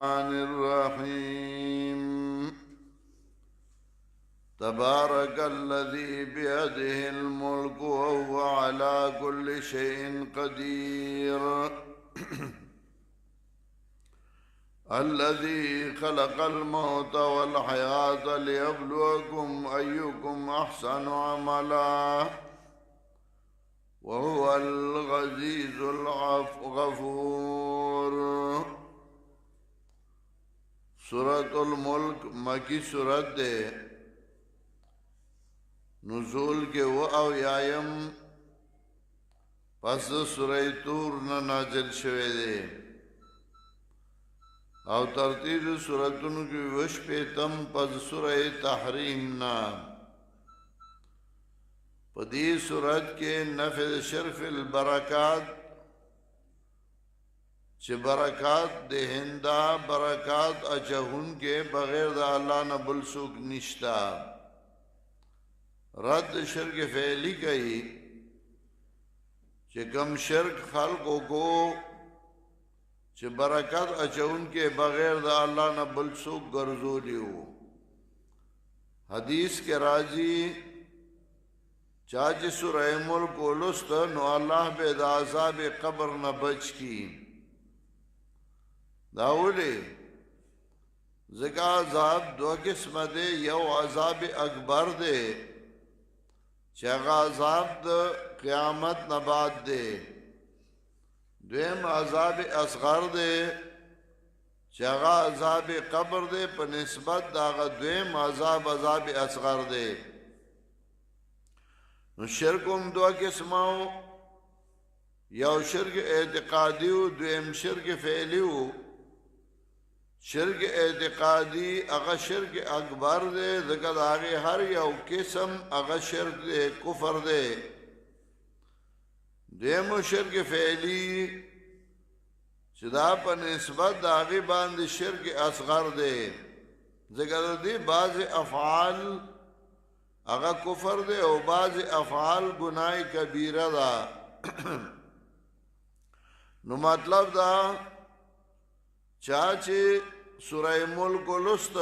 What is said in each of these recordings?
الرحيم تبارك الذي بيده الملك وهو على كل شيء قدير الذي خلق الموت والحياة ليبلوكم أيكم أحسن عملا وهو العزيز الغفور. سورة الملک مکی سورت دے، نزول کے وہ اویایم پس سورہ طور نازل شوے دے او ترتیب سورتن کی وش پیتم پس سورہ تحریم نا. پدی سورت کے نفع شرف البرکات چه برکات دے ہندا برکات اچہن کے بغیر دا اللہ نہ بلسوک نشتا. رد شرک فعلی کئی چه کم شرک خلقوں کو چه برکات اچہن کے بغیر دا اللہ نہ بلسوک گرزو لیو. حدیث کے راضی چاچ سورہ ملک و لست نو اللہ بے دا عذاب قبر نہ بچ کی. داولی ذکا عذاب دو قسم دے، یو عذاب اکبر دے چاگا عذاب دا قیامت نباد دے، دویم عذاب اصغر دے چاگا عذاب قبر دے پا نسبت داغا دویم عذاب اصغر دے. شرکم دو قسماؤ، یو شرک اعتقادیو دویم شرک فعلیو. شرک اعتقادی اغا شرک اکبر دے، ذکر آگے ہر یو قسم اغا شرک دے کفر دے. دیمو شرک فعلی چدا پا نسبت آگے باند شرک اصغر دے، ذکر دی بعض افعال اغا کفر دے او بعض افعال گناہ کبیرہ دا. نو مطلب دا چاچے سورہ ملک و لست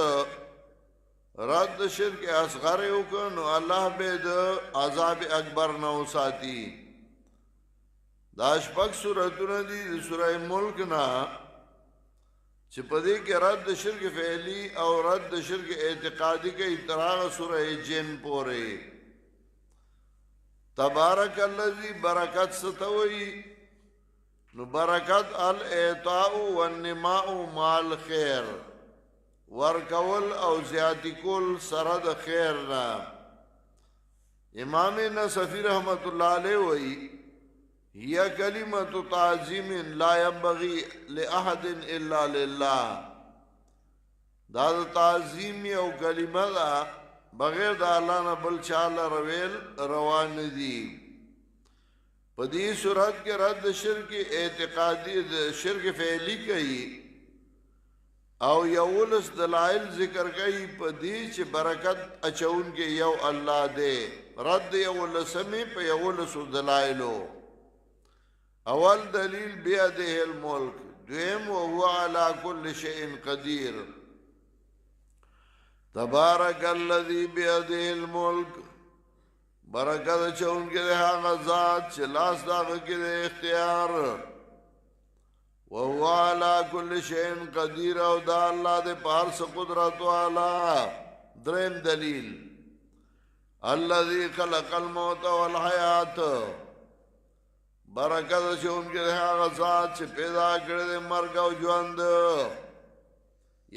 رد شرک اصغر اوکن و اللہ بید عذاب اکبر نو ساتی. داش پک سورتون دی سورہ ملک نا چپدی کے رد شرک فعلی او رد شرک اعتقادی کے اتراغ سورہ جن پورے. تبارک اللذی برکت ستوئی، نو برکت الاعطاء والنماء مال خیر، ورکول او زیادی کول سرد خیر نا. امام نصفی رحمت اللہ علیہ وی ہی کلمت تعظیم لا ينبغی لأحد الا للہ. دا تعظیم او کلمہ دا بغیر دا اللہ نا بل چال رویل روان دی. پدی صورت کے رد شرک اعتقادی شرک فعلی کئی او یولس دلائل ذکر کئی پدی چھ برکت اچھون کے یو اللہ دے. رد یولسمی پا یولس دلائلو. اول دلیل بیدہ الملک، دویم وہو علا کل شئین قدیر. تبارک اللذی بیدہ الملک، برکت چون کے دے آغا ذات چلاس داغ کے دے اختیار. وَهُوَ عَلَىٰ كُلِّ شَيْءٍ قَدِيرٌ او دا اللہ دے پارس قدرت والا. درم دلیل الذي خلق الموت والحیات، برکت چون کے دے آغا ذات چھ پیدا کردے مرگ و جواند،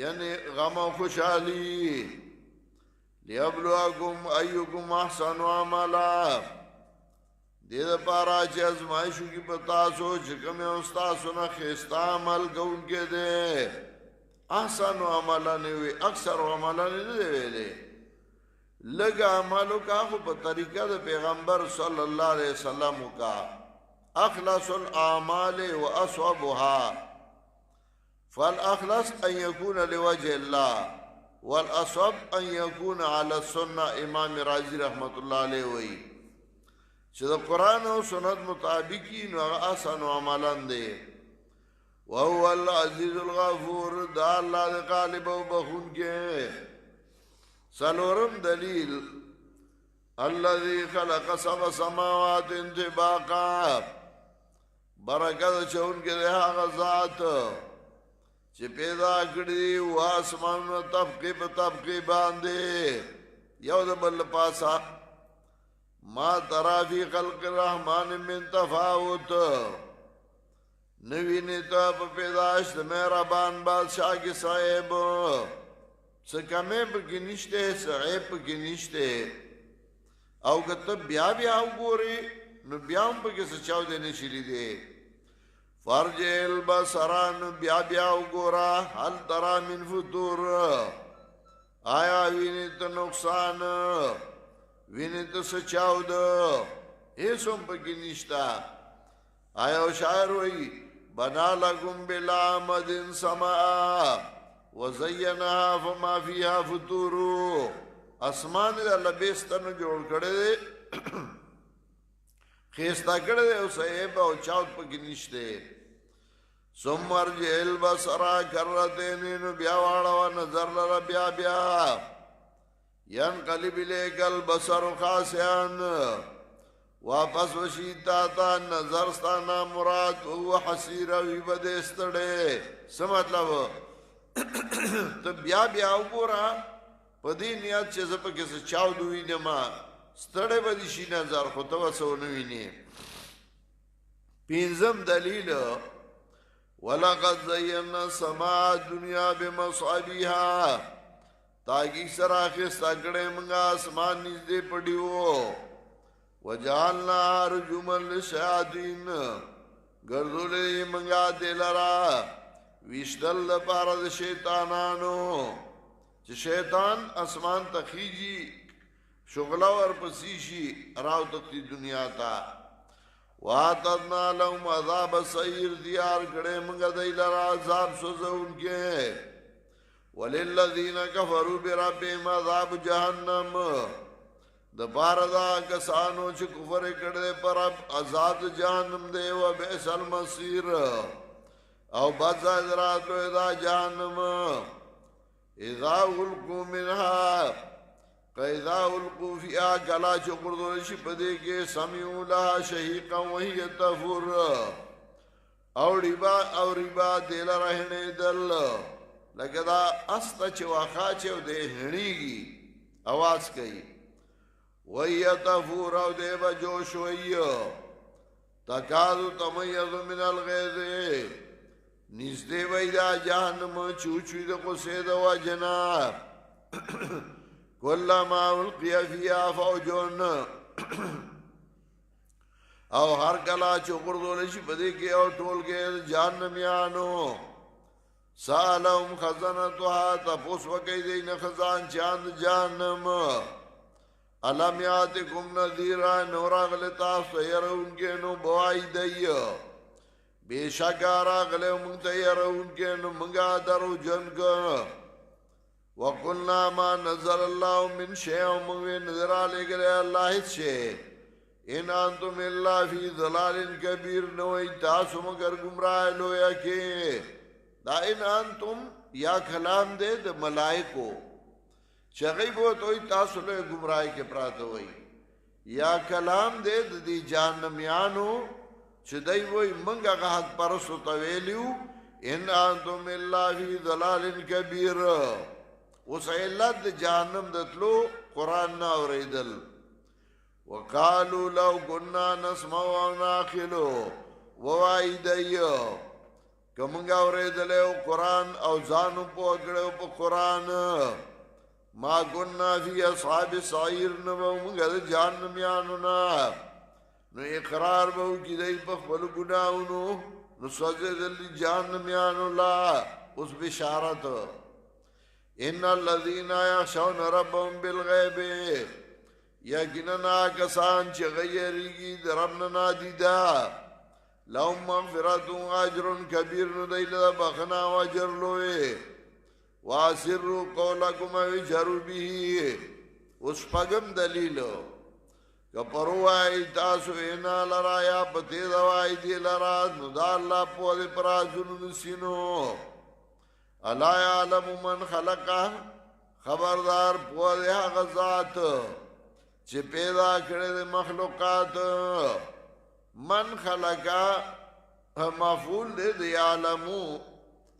یعنی غم و خوشحالی. لیبلوکم ایکم احسن عملا، دید پارا چھ ازمائشو کی پتاسو چکم استاسو نا خیستا عمل گون کے دے. احسن عملا نوی اکثر عملا نوی ویلے لگا عملو کا خو پا طریقہ دے پیغمبر صلی اللہ علیہ وسلم کا. اخلص الاعمال و اصوبها، فالاخلص ان یکون لوجہ اللہ والاصوب ان یکون علی السنہ. امام راضی رحمت اللہ علیہ وی چھ دا قرآن و سنت مطابقی نو احسن عملان دے. وهو العزیز الغفور دا اللہ دا غالب و بخون کے سلورم دلیل الذي خلق سبع سماوات طباقا برکت چون کے رہا غزات چی پیدا کردی و آسمان طبقی پا طبقی باندے یو دا بل پاسا ما ترا فی خلق الرحمن من تفاوت نوینی تا پا پیداشت مہربان بادشاہ کی صاحب سکمیں پا کی نشتے سعیب پا کی نشتے او کتا بیا بیا او گوری نو بیا ہم پا کسی چاو دینے شلی دے فرج البصران بیا بیا او گورا حل ترا من فطور آیا وینی تا نقصان وینی تا سچاو دا ایسو ہم پا کی نشتا آیا شاعر ہوئی بنا لکم بلا مدن سماء وزینها فما فیها فطورو اسمان دا لبیستنو جوڑ کڑے دے خیستا کڑے دے او صحیبہ او چاوت پکی نشتے سمر جیل بسرا کرتینینو بیا وارا نظر لرا بیا بیا ین قلب لیکل بسر خاسیان واپس وشیتا تا نظر ستانا مراد وہ حسیر وی بدستڑے سمطلب تو بیا بیا گورا پدی نیت چه زپا کسی چاو دوی نما ستڑے بدی شی نظر خطوہ سونوی نی پینزم دلیل وَلَقَدْ زَيَّنَّا سَمَاءَ الدُّنْيَا بِمَصْعَبِهَا تاکی سراخست اکڑے منگا اسمان نزدے پڑیو وَجَعَلْنَا رُجُمًا لِلشَّيَاطِينِ گردولے منگا دلرا ویشتل پارد شیطانانو چه شیطان اسمان تخیجی شغلہ ورپسیشی راو تقتی دنیا تا وَآتَدْنَا لَهُمْ عَذَابَ السَّعِيرِ دیار کڑے منگا دیلر عذاب سوزہ ان کے وَلِلَّذِينَ كَفَرُوا بِرَبِّهِمْ عَذَابُ جَهَنَّمَ دپاردا کسانو چھ کفر کڑے پر اب عذاب جہنم دے و بیس المصیر او بزا ادراتو ادا جہنم اذا غلقو منها قیدہ القو فیا کلا چکردو شپدے کے سمیعو لہا شہیقا وہی تفور او ریبا دیل رہنے دل لکدا استا چواخا چو دے ہنی گی آواز کئی وہی تفور او دے بجوش وہی تکادو تمیز من الغیدے نزدے ویدہ جہنم چوچوی دے قصید و جناب کلما القی فیہا فوجون او ہر کلا چکردو لشی بدے کے او ٹول کے جہنمیانو سالہم خزنتوها تپوس وکی دین خزان چاند جہنم علم یاتکم نذیرہ نورا غلطا سیر ان کے نو بوائی دی بے شکارا غلے منتیر ان کے نو منگا درو جنگ وَقُلْنَا مَا نَزَلَ اللَّهُ مِنْ شَيْءٍ مُنْوِي نَذِرَ لِگَلَ اللہ سے ان انتم اللہ فی ضلال کبیر نوئی تاسو مگر گمراہ لویا کے دا ان انتم یا کلام دے دا ملائکو چغیب ہو توی تاسو لویا گمراہ کے پراتو ہوئی یا کلام دے دا دی جہنمیانو چدائی وہی منگا حق پرسو طویلیو ان انتم اللہ فی ضلال کبیر اس علت جہنم دتلو قرآن نا اوریدل وقالو لو کننا نسمع و ناخلو ووائی دیو کمنگا اوریدلے قرآن او زانو پو اگڑے پو قرآن ما کننا فی اصحاب سعیر نبو منگا دا جہنمیانونا نو اقرار بہو کی دی پخبلو گناہونو نو سوزے دلی جہنمیانو لا اس بشارت ان الذین یخشون ربهم بالغیب یقینا کسان چې غیریږي د رب نه نادیدا لهم مغفرت و اجر کبیر نو دیل بخنا و اجر لوی واسروا قولکم و جروا به اوس پغم دلیل که پروائی تاسو اینا لرا یا پتی دوائی دی لرا نو دا اللہ پو دی پرازونو نسینو الا یعلم من خلقا خبردار پو دی حق ذات چه پیدا کرده مخلوقات من خلقا مفعول دی یعلمو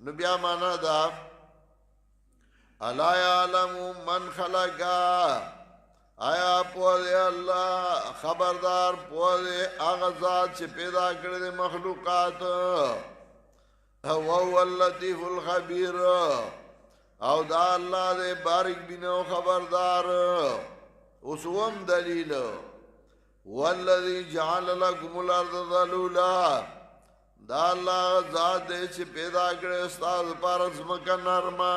نو بیا مانا دا الا یعلم من خلقا آیا پوزے اللہ خبردار پوزے آغازات چھ پیدا کردے مخلوقات وہو اللطیف الخبیر او دا اللہ دے بارک بینو خبردار اسوام دلیل والذی جعل لکم الارض ذلولا دا اللہ ذات دے چھ پیدا کردے استاذ پارس مکہ نرما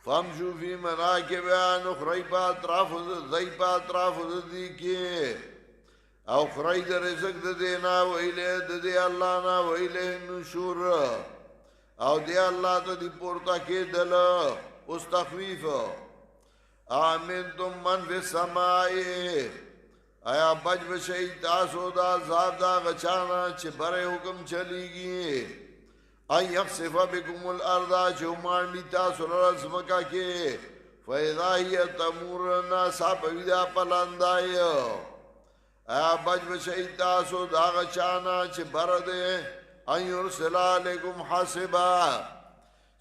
فامشو فی مناکبها نخری پا اطراف دی کی او خری در رزق دینا و ایلہ دی اللہ نا و ایلہ نشور او دی اللہ تا دی پورتا کی دل اس تخویف آمین تم من فی السمائی آیا بچ بشئی تاسو دا عذاب دا غچانا چھ برے حکم چلی گی ان یخصف بکم الارضا چومانڈی تاسو رزمکا کے فیضا ہی تمورنا ساپویدہ پلاندائی ایا بچ بشئی تاسو داغ چانا چھ بردے ان یرسلا لکم حاسبا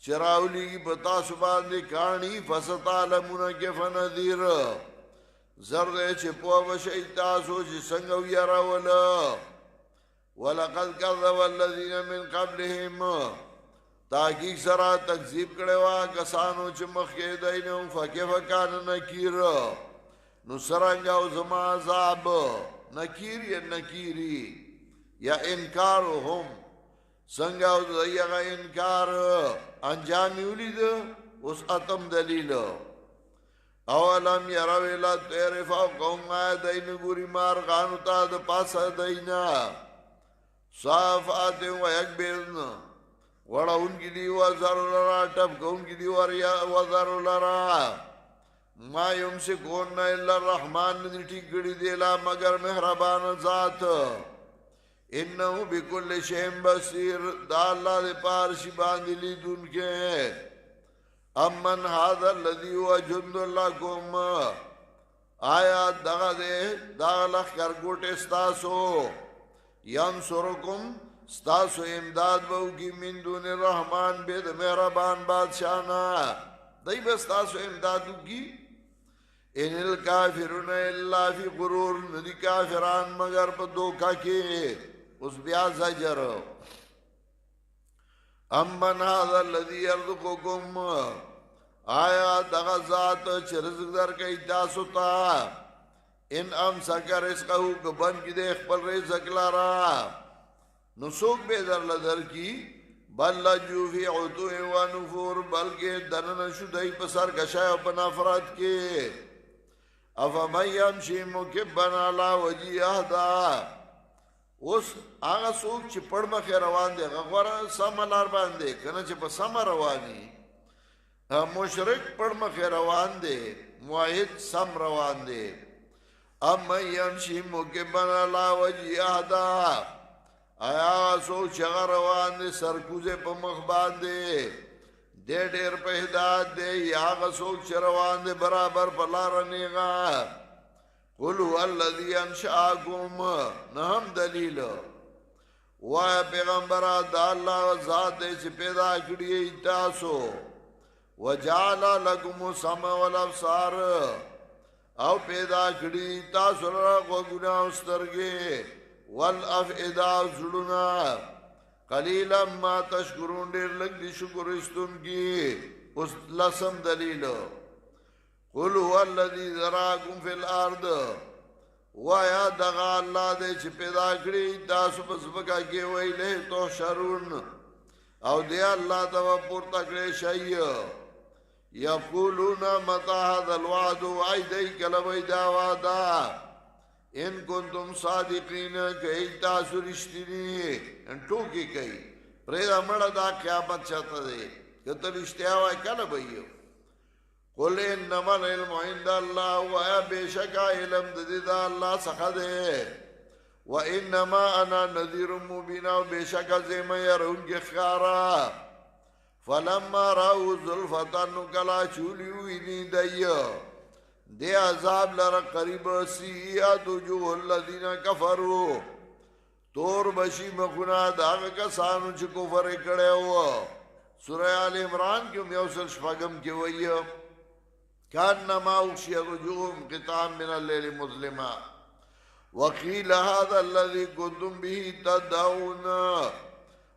چراولی کی بتاسو باندے کانی فستعلمون کیف نذیر زردے چھ پو بشئی تاسو چھ سنگو یراولا وَلَقَدْ كَذَّبَ الَّذِينَ مِنْ قَبْلِهِمْ تحقیق سرا تکذیب کڑوا کسانو چھ مخی دینو فَكِفَ كَانَ نَكِيرُ نو سرنگاو زما عذاب نکیر یا نکیری یا انکارهم سنگاو دیگا انکار انجامی ولید اس اتم دلیل اولم یرو الى تیر فوقهم آیا دین گوری مارغانو تا دا پاس دینا صافات و یکبرن وڑا ان کی دی وزر لرا ٹپ کا ان کی دی وزر لرا ما یمسکون الا الرحمن ندی ٹھیک گڑی دیلا مگر مہربان ذات انہو بکل شیم بصیر دا اللہ دے پارشی باندی لی دن کے امن حاضر الذی ہوا جند لکم آیا دغا دے دغا لخ کرگوٹ استاسو ینصرکم ستاسو امداد بہو کی من دون الرحمن بید مہربان بادشاہنا دی بستاسو امدادو کی ان الکافرون اللہ فی غرور ندی کافران مگر پا دوکا کے اس بیا زجر امن هذا الذی یرزقکم آیا دغا ذات چھ رزق در کئی تاسو تا ان امسکا رزقہو کبن کی دے اخبر رزق لارا نسوک بے در لدر کی بل لجو فی عدو و نفور بلکہ دنن شدہی پسر کشای و پنافرات کے افمن یمشی مکبن علا وجی اہدا اس آغا سوک چی پڑ مخی روان دے غورا سم لار باندے کنا چی پا سم روانی مشرک پڑ مخی روان دے معاہد سم روان دے اما یمشی مکبن علا وجی اہدا آیا سو چغا روان دے سرکوزے پا مخبان دے دے دیر پہ ہدایت دے یا سو چروان دے برابر پلا رنیگا قل هو الذی انشاءکم نہم دلیل وای پیغمبرہ دا اللہ ذات دے چھ پیدا کریے تاسو وجعل لکم السمع والابصار او پیدا کری تاسو را غوگنا استرگے والافئدہ زڑنا قلیلا ما تشکرون دیر لگ دی شکر استن کی اس لسم دلیل قل هو الذی ذراکم فی الارض وایا دغا اللہ دے چھ پیدا کری تاسو پسبکا کے ویلے تحشرون او دے اللہ تبا پورتا کرے شئی یقولون متا هذا الوعد وعی دی کلوی دا وعدا ان کنتم صادقین کئی تاسو رشتینی ٹوکی کئی پریدا مڑا دا قیامت چاہتا دے کہ تو رشتیا وائی کل بھئیو قل انما العلم عند الله وایا بشکا علم د دې د الله څخه دی وانما انا نذير مبين او بشکا زما يرونګ خارا فلما راو زلفتن کلا چولیو اینی دایو دی عذاب لره قریب سیات وجوه الذین کفروا تور بشی مخنا داغ کسانو چې کفر کړو سورہ آل عمران کې میوسل شپږم کې وایي کانما اوشی وجوههم قطعا من الليل مظلما وقيل هذا الذي كنتم به تدعون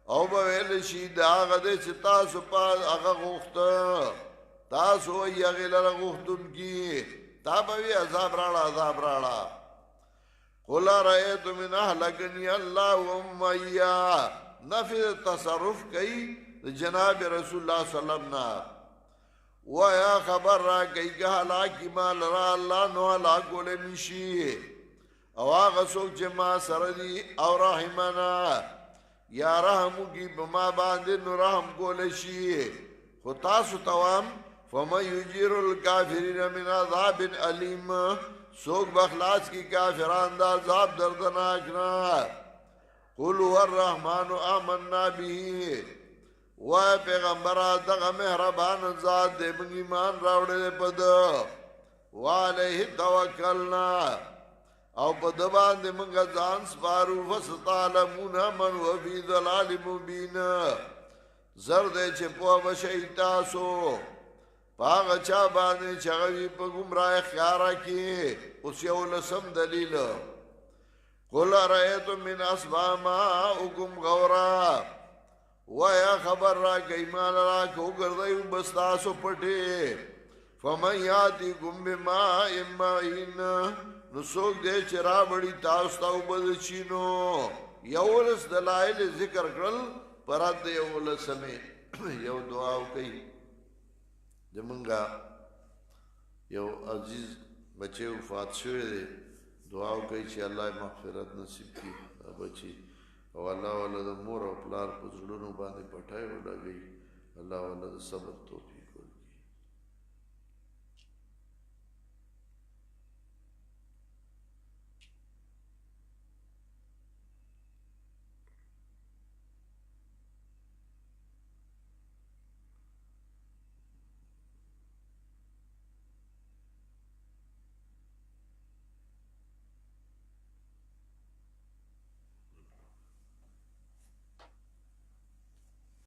او بویل شي دا غده چې تاسو په هغه غوښته تاسو یې هغه لره غوښتون کی تا به عذاب راړه قل رأيت من اهلكني الله واميا نفي تصرف کوي جناب رسول الله صلی الله علیه وسلم ویا خبر را کوي که هلاکی مال را الله نو هلاکول نشي او هغه څوک چې ما سره دي او رحمنا یا رحم کی بما باندې نو رحم کول شي خو تاسو توام فما یجیر الکافرین من عذاب علیم سوک بخلاص کی کافران دا عذاب دردناک نا قل هو الرحمن آمنا به و پیغمبر دغه مهربان ذات دې موږ ایمان راوړل په ده وعليه توکلنا او په د باندې موږ ځان سپارو فستعلمون من هو فی ضلال مبین زر دې چې په وشي تاسو پاغه چا باندې چغوی په گمراه خیارا کې اوس یو لسم دلیل قل رأيتم من اسباما حکم غورا ویا خبر را گیمان را کو گردیو بستاسو پټه فمن یاتیکم بما امین نسوک دے چرا بڑی تاستاو بدچینو یولس دلائل ذکر کرل پرات دے یولس میں یو دعاو کئی دمنگا یو عزیز بچے وفات شوئے دے دعاو کئی چی اللہ مغفرت نصیب کی بچی او الله والا د مور او پلار په زړونو باندې پټای وډاګي الله والا د صبر توفیق